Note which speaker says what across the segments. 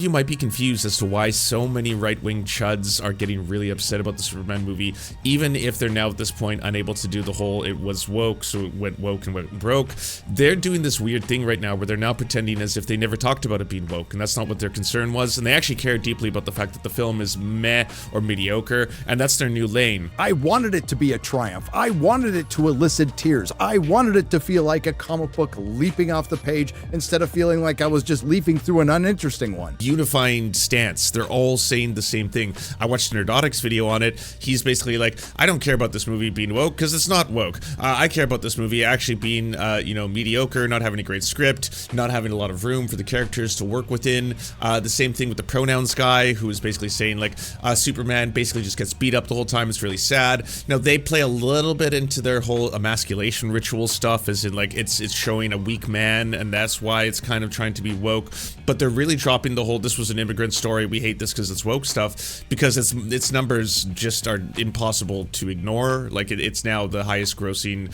Speaker 1: You might be confused as to why so many right-wing chuds are getting really upset about the Superman movie, even if they're now at this point unable to do the whole it was woke, so it went woke and went broke. They're doing this weird thing right now where they're now pretending as if they never talked about it being woke, and that's not what their concern was, and they actually care deeply about the fact that the film is meh or mediocre, and that's their new lane.
Speaker 2: I wanted it to be a triumph. I wanted it to elicit tears. I wanted it to feel like a comic book leaping off the page instead of feeling like I was just leafing through an uninteresting one.
Speaker 1: Unifying stance. They're all saying the same thing. I watched an Nerdotics video on it. He's basically like, I don't care about this movie being woke because it's not woke. I care about this movie actually being, mediocre, not having a great script, not having a lot of room for the characters to work within. The same thing with the pronouns guy, who is basically saying like, Superman basically just gets beat up the whole time. It's really sad. Now they play a little bit into their whole emasculation ritual stuff, as in like it's showing a weak man, and that's why it's kind of trying to be woke. But they're really dropping the whole this was an immigrant story, we hate this because it's woke stuff, because its numbers just are impossible to ignore. Like it's now the highest grossing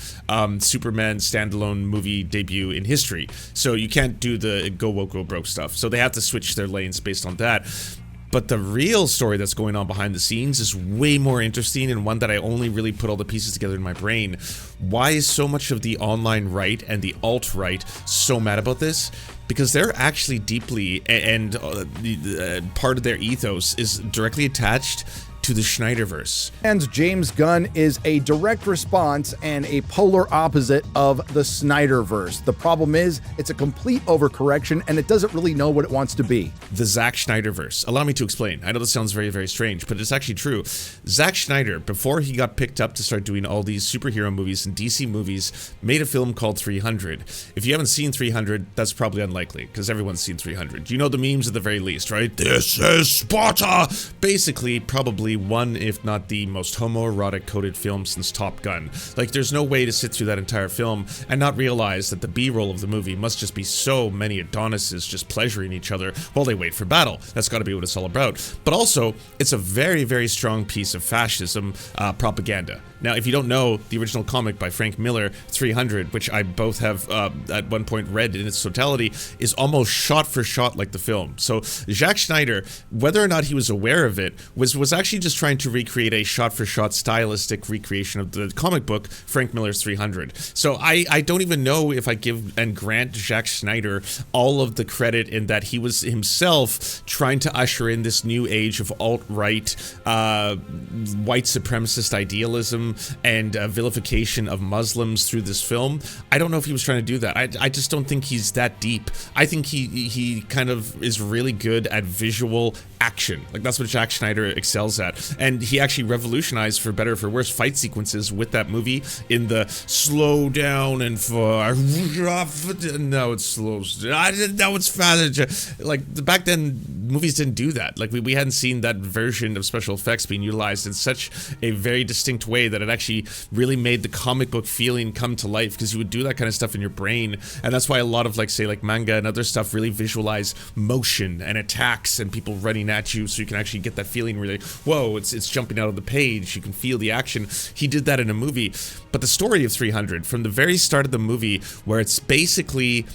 Speaker 1: Superman standalone movie debut in history, so you can't do the go woke go broke stuff, so they have to switch their lanes based on that. But the real story that's going on behind the scenes is way more interesting, and one that I only really put all the pieces together in my brain. Why is so much of the online right and the alt-right so mad about this? Because they're actually deeply, and part of their ethos is directly attached to the Snyderverse.
Speaker 2: And James Gunn is a direct response and a polar opposite of the Snyderverse. The problem is, it's a complete overcorrection and it doesn't really know what it wants to be.
Speaker 1: The Zack Snyderverse. Allow me to explain. I know this sounds very, very strange, but it's actually true. Zack Snyder, before he got picked up to start doing all these superhero movies and DC movies, made a film called 300. If you haven't seen 300, that's probably unlikely, because everyone's seen 300. You know the memes at the very least, right? This is Sparta! Basically, probably one, if not the most homoerotic coded film since Top Gun. Like, there's no way to sit through that entire film and not realize that the B-roll of the movie must just be so many Adonises just pleasuring each other while they wait for battle. That's gotta be what it's all about. But also, it's a very, very strong piece of fascism propaganda. Now, if you don't know, the original comic by Frank Miller, 300, which I both have at one point read in its totality, is almost shot for shot like the film. So Zack Snyder, whether or not he was aware of it, was actually just trying to recreate a shot for shot stylistic recreation of the comic book Frank Miller's 300. So I don't even know if I give and grant Zack Snyder all of the credit in that he was himself trying to usher in this new age of alt-right, white supremacist idealism and vilification of Muslims through this film. I don't know if he was trying to do that. I just don't think he's that deep. I think he kind of is really good at visual action. Like, that's what Zack Snyder excels at. And he actually revolutionized, for better or for worse, fight sequences with that movie in the slow down and for no, it slows down. No, it's faster. Like, back then, movies didn't do that. Like, we hadn't seen that version of special effects being utilized in such a very distinct way that it actually really made the comic book feeling come to life, because you would do that kind of stuff in your brain. And that's why a lot of, like, say, like manga and other stuff really visualize motion and attacks and people running at you, so you can actually get that feeling really, whoa, it's jumping out of the page, you can feel the action. He did that in a movie. But the story of 300, from the very start of the movie, where it's basically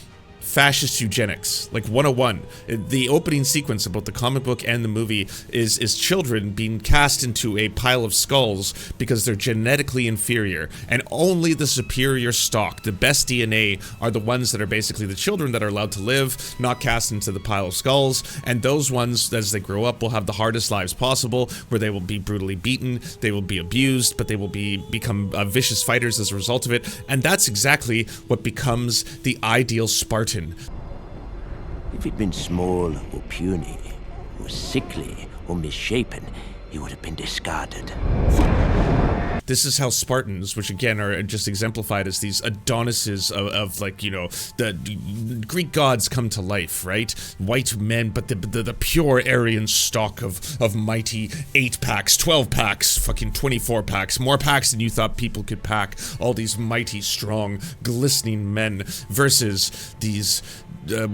Speaker 1: fascist eugenics, like 101. The opening sequence of both the comic book and the movie is children being cast into a pile of skulls because they're genetically inferior, and only the superior stock, the best DNA, are the ones that are basically the children that are allowed to live, not cast into the pile of skulls. And those ones, as they grow up, will have the hardest lives possible, where they will be brutally beaten, they will be abused, but they will become vicious fighters as a result of it. And that's exactly what becomes the ideal Spartan.
Speaker 3: If he'd been small or puny, or sickly or misshapen, he would have been discarded.
Speaker 1: This is how Spartans, which again are just exemplified as these Adonises of like, you know, the Greek gods come to life, right? White men, but the pure Aryan stock of mighty 8-packs, 12-packs, fucking 24-packs, more packs than you thought people could pack. All these mighty, strong, glistening men versus these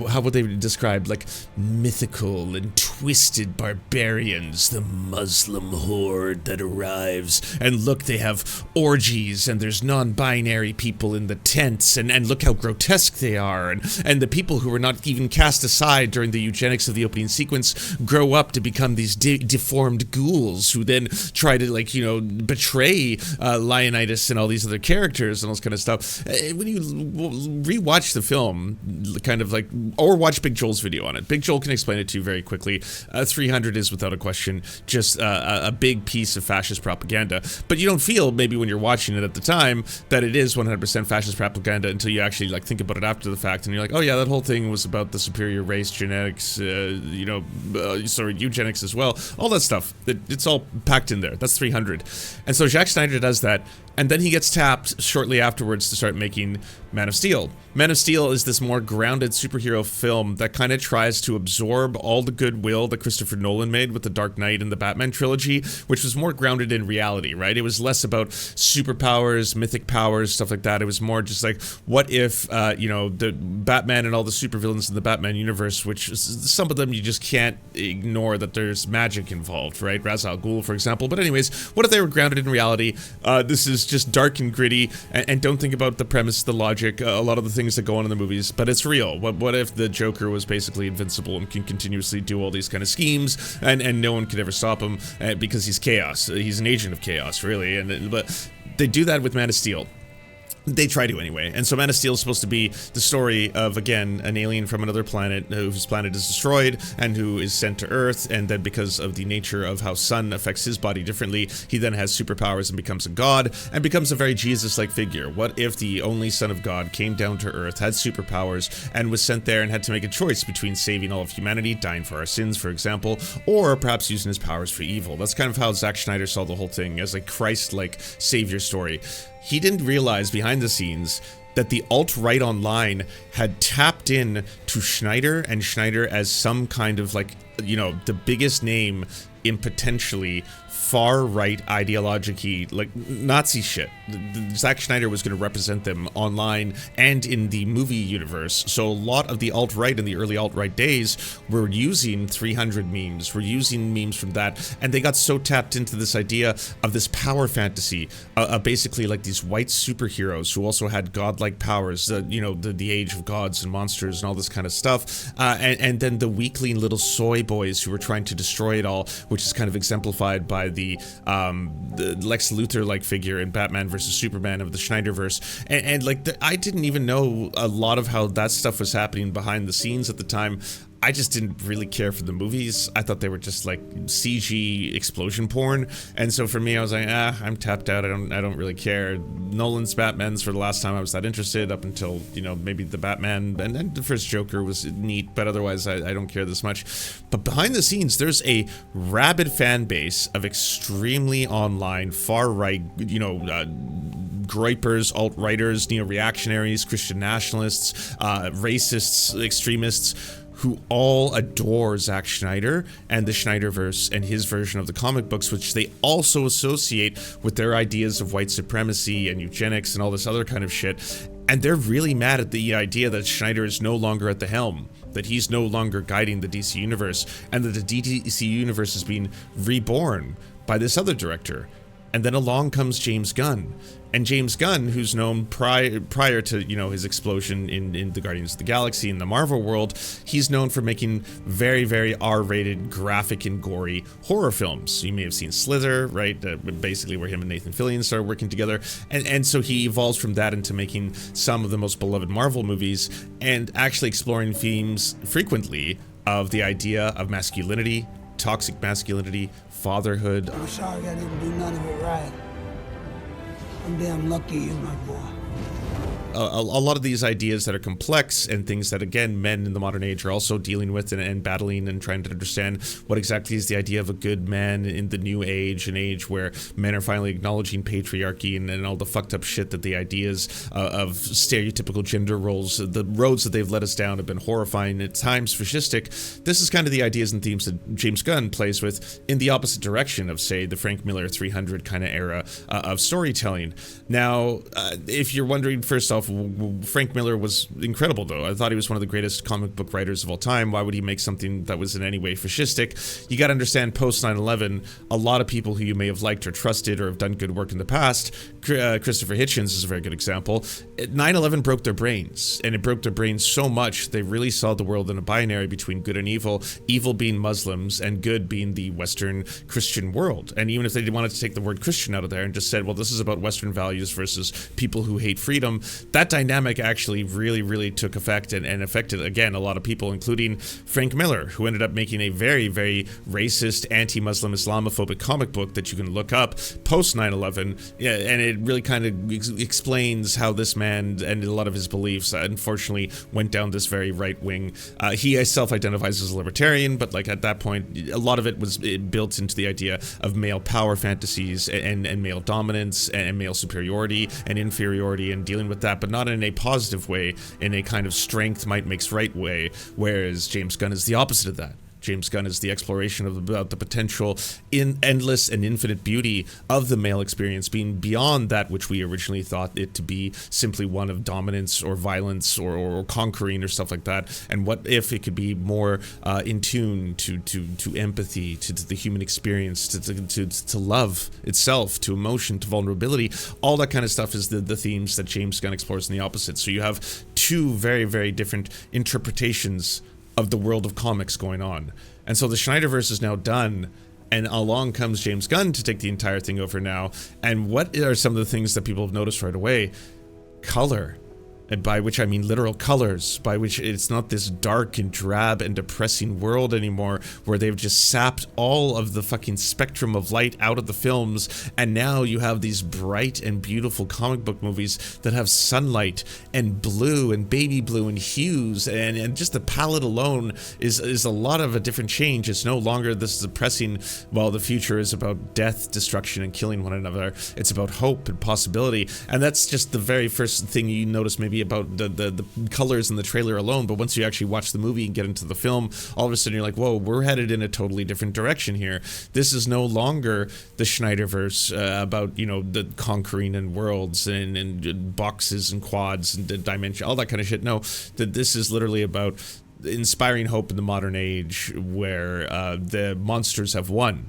Speaker 1: how would they describe, like, mythical and twisted barbarians, the Muslim horde that arrives, and look, they have orgies, and there's non-binary people in the tents, and look how grotesque they are, and the people who were not even cast aside during the eugenics of the opening sequence grow up to become these deformed ghouls who then try to, like, you know, betray Leonidas and all these other characters and all this kind of stuff. When you rewatch the film, kind of like, or watch Big Joel's video on it, Big Joel can explain it to you very quickly. 300 is without a question just a big piece of fascist propaganda, but you don't feel, maybe when you're watching it at the time, that it is 100% fascist propaganda until you actually, like, think about it after the fact, and you're like, oh yeah, that whole thing was about the superior race, genetics, eugenics as well, all that stuff. It's all packed in there. That's 300. And so Zack Snyder does that, and then he gets tapped shortly afterwards to start making Man of Steel. Man of Steel is this more grounded superhero film that kind of tries to absorb all the goodwill that Christopher Nolan made with the Dark Knight and the Batman trilogy, which was more grounded in reality, right? It was less about superpowers, mythic powers, stuff like that. It was more just like, what if, the Batman and all the supervillains in the Batman universe, which some of them you just can't ignore that there's magic involved, right? Ra's al Ghul, for example. But anyways, what if they were grounded in reality? This is just dark and gritty, and don't think about the premise, the logic, a lot of the things that go on in the movies, but it's real. What if the Joker was basically invincible and can continuously do all these kind of schemes, and no one could ever stop him because he's chaos. He's an agent of chaos, really. But they do that with Man of Steel. They try to anyway. And so Man of Steel is supposed to be the story of, again, an alien from another planet whose planet is destroyed and who is sent to Earth, and then because of the nature of how sun affects his body differently, he then has superpowers and becomes a god and becomes a very Jesus-like figure. What if the only son of God came down to Earth, had superpowers, and was sent there and had to make a choice between saving all of humanity, dying for our sins, for example, or perhaps using his powers for evil? That's kind of how Zack Snyder saw the whole thing, as a Christ-like savior story. He didn't realize behind the scenes that the alt-right online had tapped in to Snyder and Snyder as some kind of, like, you know, the biggest name in potentially far-right ideology, like Nazi shit. Zack Snyder was going to represent them online and in the movie universe. So a lot of the alt-right in the early alt-right days were using 300 memes, were using memes from that, and they got so tapped into this idea of this power fantasy, basically like these white superheroes who also had godlike powers, the age of gods and monsters and all this kind of stuff, and then the weakling little soy boys who were trying to destroy it all, which is kind of exemplified by the Lex Luthor-like figure in Batman vs. Superman of the Snyderverse. I didn't even know a lot of how that stuff was happening behind the scenes at the time. I just didn't really care for the movies. I thought they were just like CG explosion porn, and so for me, I was like, I'm tapped out. I don't really care. Nolan's Batman's for the last time I was that interested, up until maybe the Batman and the first Joker was neat, but otherwise I don't care this much. But behind the scenes, there's a rabid fan base of extremely online far right, gripers, alt-righters, neo-reactionaries, Christian nationalists, racists, extremists, who all adore Zack Snyder and the Snyderverse and his version of the comic books, which they also associate with their ideas of white supremacy and eugenics and all this other kind of shit. And they're really mad at the idea that Snyder is no longer at the helm, that he's no longer guiding the DC universe, and that the DC universe is being reborn by this other director. And then along comes James Gunn. And James Gunn, who's known prior to, his explosion in the Guardians of the Galaxy in the Marvel world, he's known for making very, very R-rated, graphic and gory horror films. You may have seen Slither, right? Basically where him and Nathan Fillion started working together. And so he evolves from that into making some of the most beloved Marvel movies and actually exploring themes frequently of the idea of masculinity, toxic masculinity, fatherhood.
Speaker 4: I'm sorry I didn't do none of it right. I'm damn lucky you're my boy.
Speaker 1: A lot of these ideas that are complex and things that, again, men in the modern age are also dealing with and battling and trying to understand what exactly is the idea of a good man in the new age, an age where men are finally acknowledging patriarchy and all the fucked up shit that the ideas of stereotypical gender roles, the roads that they've led us down have been horrifying, at times fascistic. This is kind of the ideas and themes that James Gunn plays with in the opposite direction of, say, the Frank Miller 300 kind of era of storytelling. Now, if you're wondering, first off, myself, Frank Miller was incredible, though. I thought he was one of the greatest comic book writers of all time. Why would he make something that was in any way fascistic? You got to understand, post 9/11, a lot of people who you may have liked or trusted or have done good work in the past, Christopher Hitchens is a very good example. 9/11 broke their brains, and it broke their brains so much they really saw the world in a binary between good and evil being Muslims and good being the Western Christian world. And even if they wanted to take the word Christian out of there and just said, well, this is about Western values versus people who hate freedom, that dynamic actually really took effect and affected, again, a lot of people, including Frank Miller, who ended up making a very racist, anti-Muslim, Islamophobic comic book that you can look up post 9/11, and it really kind of explains how this man and a lot of his beliefs, unfortunately, went down this very right wing. He self-identifies as a libertarian, but like at that point, a lot of it was built into the idea of male power fantasies and male dominance and male superiority and inferiority and dealing with that, but not in a positive way, in a kind of strength might makes right way, whereas James Gunn is the opposite of that. James Gunn is the exploration of about the potential in endless and infinite beauty of the male experience being beyond that which we originally thought it to be, simply one of dominance or violence or conquering or stuff like that. And what if it could be more in tune to empathy, to the human experience, to love itself, to emotion, to vulnerability. All that kind of stuff is the themes that James Gunn explores in the opposite. So you have two very different interpretations of the world of comics going on. And so the Snyderverse is now done, and along comes James Gunn to take the entire thing over now. And what are some of the things that people have noticed right away? Color. And by which I mean literal colors, by which it's not this dark and drab and depressing world anymore where they've just sapped all of the fucking spectrum of light out of the films, and now you have these bright and beautiful comic book movies that have sunlight and blue and baby blue and hues, and just the palette alone is a lot of a different change. It's no longer this depressing, well, the future is about death, destruction, and killing one another. It's about hope and possibility, and that's just the very first thing you notice maybe about the colors in the trailer alone. But once you actually watch the movie and get into the film, all of a sudden you're like, whoa, we're headed in a totally different direction here. This is no longer the Snyderverse about, the conquering and worlds and boxes and quads and dimension, all that kind of shit. No, that this is literally about inspiring hope in the modern age where the monsters have won.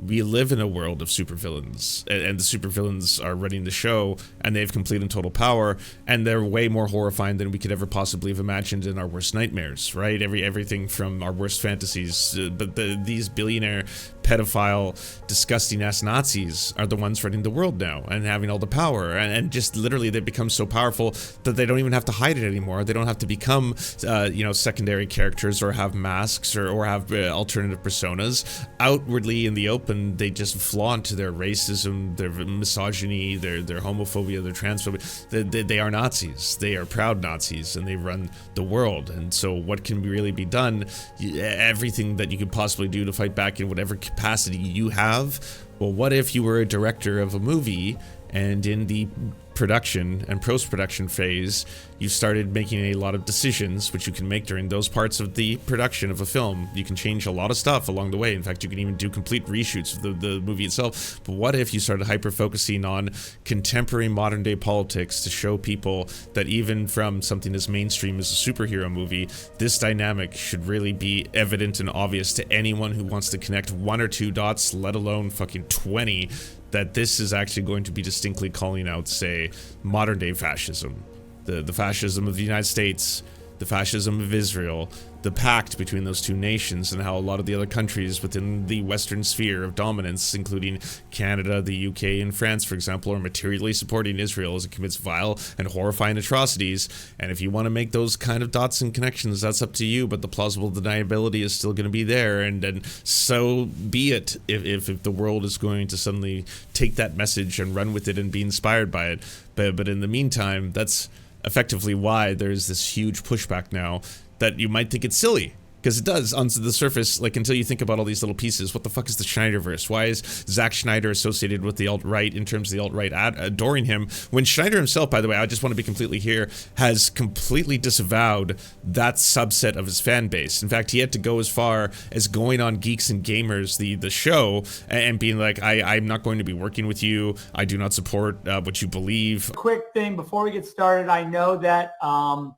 Speaker 1: We live in a world of supervillains, and the supervillains are running the show, and they have complete and total power, and they're way more horrifying than we could ever possibly have imagined in our worst nightmares, right? Everything from our worst fantasies, but these billionaire, pedophile, disgusting-ass Nazis are the ones running the world now, and having all the power, and just literally they become so powerful that they don't even have to hide it anymore. They don't have to become, secondary characters or have masks or have alternative personas. Outwardly in the open, they just flaunt their racism, their misogyny, their homophobia, their transphobia. They are Nazis. They are proud Nazis, and they run the world. And so what can really be done? Everything that you could possibly do to fight back in whatever capacity you have. Well, what if you were a director of a movie, and in the production and post-production phase, you started making a lot of decisions, which you can make during those parts of the production of a film. You can change a lot of stuff along the way. In fact, you can even do complete reshoots of the movie itself. But what if you started hyper-focusing on contemporary modern-day politics to show people that even from something as mainstream as a superhero movie, this dynamic should really be evident and obvious to anyone who wants to connect one or two dots, let alone fucking 20, that this is actually going to be distinctly calling out, say, modern-day fascism. The fascism of the United States, the fascism of Israel, the pact between those two nations, and how a lot of the other countries within the Western sphere of dominance, including Canada, the UK, and France, for example, are materially supporting Israel as it commits vile and horrifying atrocities. And if you want to make those kind of dots and connections, that's up to you, but the plausible deniability is still going to be there, and so be it if the world is going to suddenly take that message and run with it and be inspired by it. But in the meantime, that's effectively why there's this huge pushback now that you might think it's silly. Because it does, on the surface, like, until you think about all these little pieces, what the fuck is the Snyderverse? Why is Zack Snyder associated with the alt-right in terms of the alt-right adoring him? When Snyder himself, by the way, I just want to be completely here, has completely disavowed that subset of his fan base. In fact, he had to go as far as going on Geeks and Gamers, the show, and being like, I'm not going to be working with you. I do not support what you believe.
Speaker 5: Quick thing before we get started, I know that on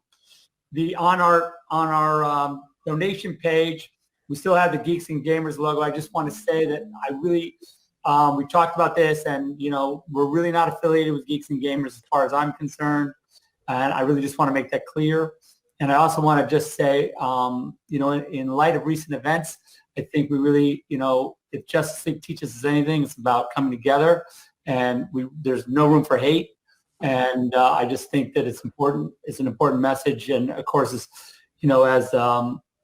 Speaker 5: our donation page, we still have the Geeks and Gamers logo. I just want to say that I really, we talked about this, and, you know, we're really not affiliated with Geeks and Gamers as far as I'm concerned. And I really just want to make that clear. And I also want to just say, you know, in light of recent events, I think we really, you know, if Justice League teaches us anything, it's about coming together, and there's no room for hate. And I just think that it's important. It's an important message. And of course, it's, you know, as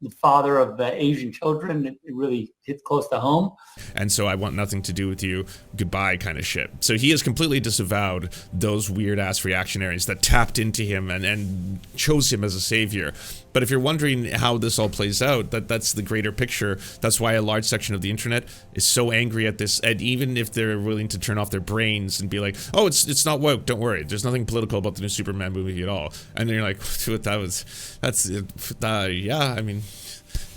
Speaker 5: the father of Asian children, it really hits close to home.
Speaker 1: And so I want nothing to do with you, goodbye kind of shit. So he has completely disavowed those weird ass reactionaries that tapped into him and chose him as a savior. But if you're wondering how this all plays out, that's the greater picture. That's why a large section of the internet is so angry at this, and even if they're willing to turn off their brains and be like, oh, it's not woke, don't worry, there's nothing political about the new Superman movie at all. And then you're like, yeah, I mean,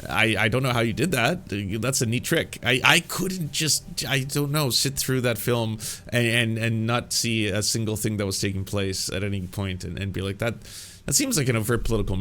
Speaker 1: I don't know how you did that. That's a neat trick. I couldn't just, I don't know, sit through that film and not see a single thing that was taking place at any point and be like, that seems like an overt political